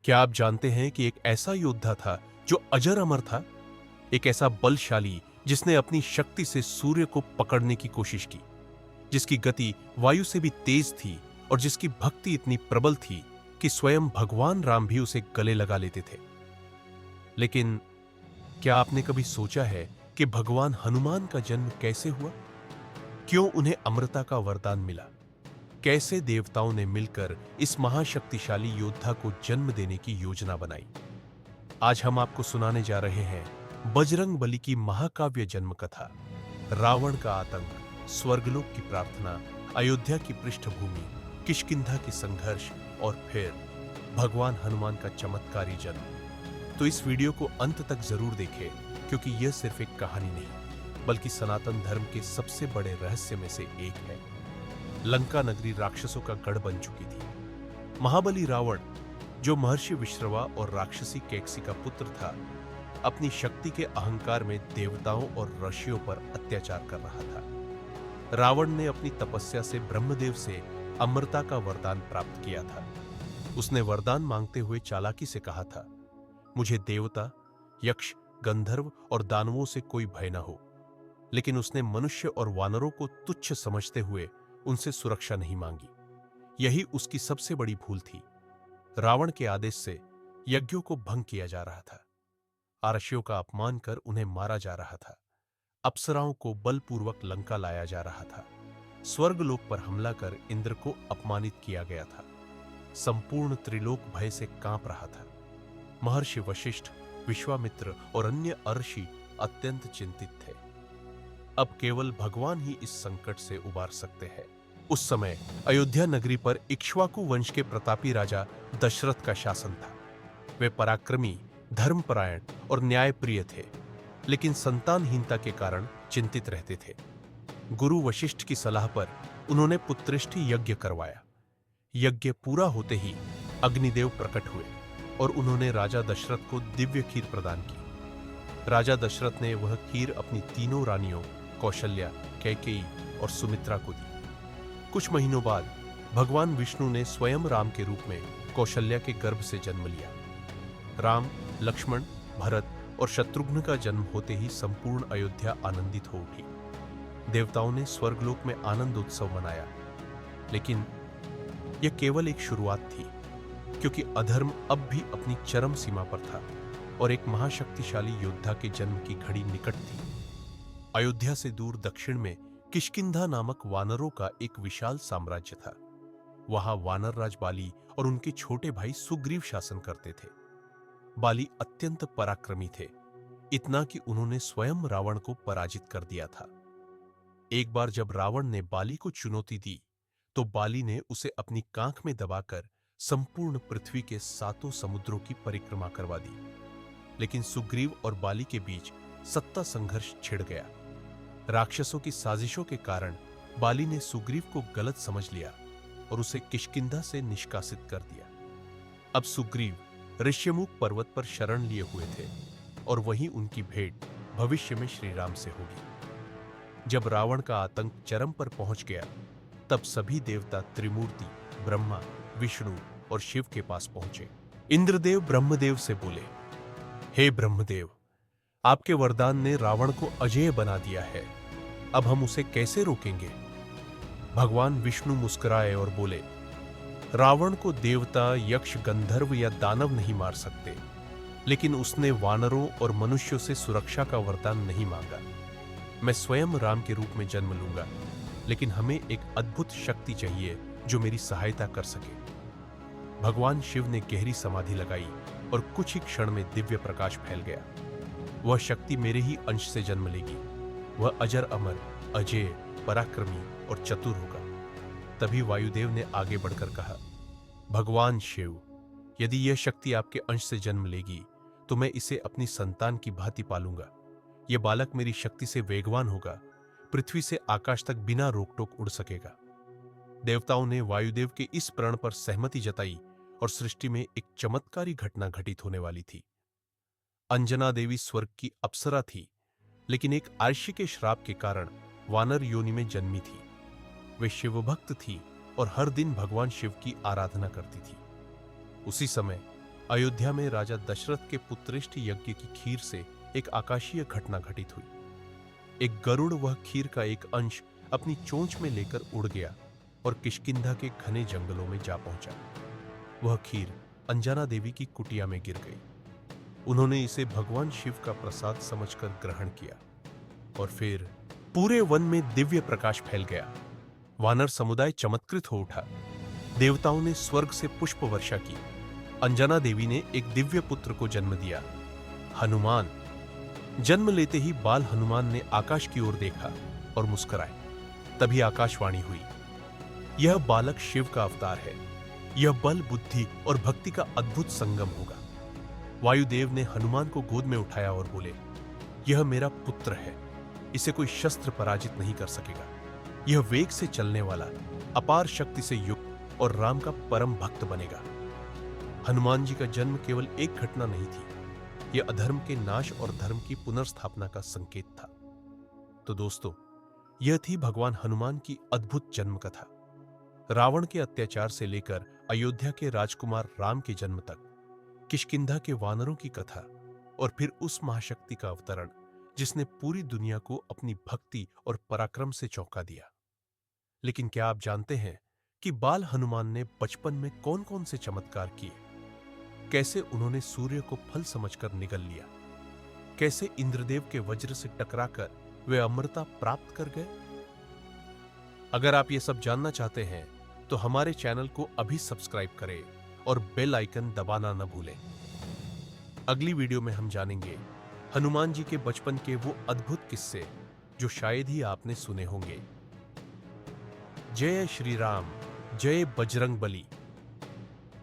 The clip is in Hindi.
क्या आप जानते हैं कि एक ऐसा योद्धा था जो अजर अमर था? एक ऐसा बलशाली जिसने अपनी शक्ति से सूर्य को पकड़ने की कोशिश की, जिसकी गति वायु से भी तेज थी और जिसकी भक्ति इतनी प्रबल थी कि स्वयं भगवान राम भी उसे गले लगा लेते थे। लेकिन क्या आपने कभी सोचा है कि भगवान हनुमान का जन्म कैसे हुआ? क्यों उन्हें अमरता का वरदान मिला? कैसे देवताओं ने मिलकर इस महाशक्तिशाली योद्धा को जन्म देने की योजना बनाई? आज हम आपको सुनाने जा रहे हैं बजरंग बली की महाकाव्य जन्म कथा। रावण का आतंक, स्वर्गलोक की प्रार्थना, अयोध्या की पृष्ठभूमि, किष्किंधा की संघर्ष और फिर भगवान हनुमान का चमत्कारी जन्म। तो इस वीडियो को अंत तक जरूर देखें, क्योंकि यह सिर्फ एक कहानी नहीं बल्कि सनातन धर्म के सबसे बड़े रहस्य में से एक है। लंका नगरी राक्षसों का गढ़ बन चुकी थी। महाबली रावण, जो महर्षि विश्रवा और राक्षसी कैकसी का पुत्र था, अपनी शक्ति के अहंकार में देवताओं और ऋषियों पर अत्याचार कर रहा था। रावण ने अपनी तपस्या से ब्रह्मदेव से अमरता का वरदान प्राप्त किया था। उसने वरदान मांगते हुए चालाकी से कहा था, मुझे देवता, यक्ष, गंधर्व और दानवों से कोई भय न हो। लेकिन उसने मनुष्य और वानरों को तुच्छ समझते हुए उनसे सुरक्षा नहीं मांगी। यही उसकी सबसे बड़ी भूल थी। रावण के आदेश से यज्ञों को भंग किया जा रहा था, आरक्षियों का अपमान कर उन्हें मारा जा रहा था, अप्सराओं को बलपूर्वक लंका लाया जा रहा था, स्वर्गलोक पर हमला कर इंद्र को अपमानित किया गया था। संपूर्ण त्रिलोक भय से कांप रहा था। महर्षि वशिष्ठ, विश्वामित्र और अन्य अर्षि अत्यंत चिंतित थे। अब केवल भगवान ही इस संकट से उबार सकते हैं। उस समय अयोध्या नगरी पर इक्ष्वाकु वंश के प्रतापी राजा दशरथ का शासन था। वे पराक्रमी, धर्मपरायण और न्यायप्रिय थे, लेकिन संतानहीनता के कारण चिंतित रहते थे। गुरु वशिष्ठ की सलाह पर उन्होंने पुत्रेष्ठि यज्ञ करवाया। यज्ञ पूरा होते ही अग्निदेव प्रकट हुए और उन्होंने राजा दशरथ को दिव्य खीर प्रदान की। राजा दशरथ ने वह खीर अपनी तीनों रानियों कौशल्या, कैकेयी और सुमित्रा को दी। कुछ महीनों बाद भगवान विष्णु ने स्वयं राम के रूप में कौशल्या के गर्भ से जन्म लिया। राम, लक्ष्मण, भरत और शत्रुघ्न का जन्म होते ही संपूर्ण अयोध्या आनंदित हो उठी। देवताओं ने स्वर्गलोक में आनंद उत्सव मनाया। लेकिन यह केवल एक शुरुआत थी, क्योंकि अधर्म अब भी अपनी चरम सीमा पर था और एक महाशक्तिशाली योद्धा के जन्म की घड़ी निकट थी। अयोध्या से दूर दक्षिण में किष्किंधा नामक वानरों का एक विशाल साम्राज्य था। वहां वानर राज बाली और उनके छोटे भाई सुग्रीव शासन करते थे। बाली अत्यंत पराक्रमी थे, इतना कि उन्होंने स्वयं रावण को पराजित कर दिया था। एक बार जब रावण ने बाली को चुनौती दी, तो बाली ने उसे अपनी कांख में दबाकर संपूर्ण पृथ्वी के 7 समुद्रों की परिक्रमा करवा दी। लेकिन सुग्रीव और बाली के बीच सत्ता संघर्ष छिड़ गया। राक्षसों की साजिशों के कारण बाली ने सुग्रीव को गलत समझ लिया और उसे किष्किंधा से निष्कासित कर दिया। अब सुग्रीव ऋष्यमुख पर्वत पर शरण लिए हुए थे और वहीं उनकी भेंट भविष्य में श्री राम से होगी। जब रावण का आतंक चरम पर पहुंच गया, तब सभी देवता त्रिमूर्ति ब्रह्मा, विष्णु और शिव के पास पहुंचे। इंद्रदेव ब्रह्मदेव से बोले, हे ब्रह्मदेव, आपके वरदान ने रावण को अजेय बना दिया है। अब हम उसे कैसे रोकेंगे? भगवान विष्णु मुस्कुराए और बोले, रावण को देवता, यक्ष, गंधर्व या दानव नहीं मार सकते, लेकिन उसने वानरों और मनुष्यों से सुरक्षा का वरदान नहीं मांगा। मैं स्वयं राम के रूप में जन्म लूंगा, लेकिन हमें एक अद्भुत शक्ति चाहिए जो मेरी सहायता कर सके। भगवान शिव ने गहरी समाधि लगाई और कुछ ही क्षण में दिव्य प्रकाश फैल गया। वह शक्ति मेरे ही अंश से जन्म लेगी। वह अजर अमर, अजेय, पराक्रमी और चतुर होगा। तभी वायुदेव ने आगे बढ़कर कहा, भगवान शिव, यदि यह शक्ति आपके अंश से जन्म लेगी तो मैं इसे अपनी संतान की भांति पालूंगा। यह बालक मेरी शक्ति से वेगवान होगा, पृथ्वी से आकाश तक बिना रोक टोक उड़ सकेगा। देवताओं ने वायुदेव के इस प्रण पर सहमति जताई और सृष्टि में एक चमत्कारी घटना घटित होने वाली थी। अंजना देवी स्वर्ग की अप्सरा थी, लेकिन एक आर्षि के श्राप के कारण वानर योनि में जन्मी थी। वे शिवभक्त थी और हर दिन भगवान शिव की आराधना करती थी। उसी समय अयोध्या में राजा दशरथ के पुत्रेष्टि यज्ञ की खीर से एक आकाशीय घटना घटित हुई। एक गरुड़ वह खीर का एक अंश अपनी चोंच में लेकर उड़ गया और किष्किंधा के घने जंगलों में जा पहुंचा। वह खीर अंजना देवी की कुटिया में गिर गई। उन्होंने इसे भगवान शिव का प्रसाद समझकर ग्रहण किया और फिर पूरे वन में दिव्य प्रकाश फैल गया। वानर समुदाय चमत्कृत हो उठा। देवताओं ने स्वर्ग से पुष्प वर्षा की। अंजना देवी ने एक दिव्य पुत्र को जन्म दिया, हनुमान। जन्म लेते ही बाल हनुमान ने आकाश की ओर देखा और मुस्कुराए। तभी आकाशवाणी हुई, यह बालक शिव का अवतार है। यह बल, बुद्धि और भक्ति का अद्भुत संगम होगा। वायुदेव ने हनुमान को गोद में उठाया और बोले, यह मेरा पुत्र है, इसे कोई शस्त्र पराजित नहीं कर सकेगा। यह वेग से चलने वाला, अपार शक्ति से युक्त और राम का परम भक्त बनेगा। हनुमान जी का जन्म केवल एक घटना नहीं थी, यह अधर्म के नाश और धर्म की पुनर्स्थापना का संकेत था। तो दोस्तों, यह थी भगवान हनुमान की अद्भुत जन्म कथा। रावण के अत्याचार से लेकर अयोध्या के राजकुमार राम के जन्म तक, किष्किंधा के वानरों की कथा और फिर उस महाशक्ति का अवतरण जिसने पूरी दुनिया को अपनी भक्ति और पराक्रम से चौंका दिया। लेकिन क्या आप जानते हैं कि बाल हनुमान ने बचपन में कौन कौन से चमत्कार किए? कैसे उन्होंने सूर्य को फल समझकर निगल लिया? कैसे इंद्रदेव के वज्र से टकराकर वे अमरता प्राप्त कर गए? अगर आप ये सब जानना चाहते हैं तो हमारे चैनल को अभी सब्सक्राइब करें और बेल आइकन दबाना न भूलें। अगली वीडियो में हम जानेंगे हनुमान जी के बचपन के वो अद्भुत किस्से जो शायद ही आपने सुने होंगे। जय श्री राम, जय बजरंग बली।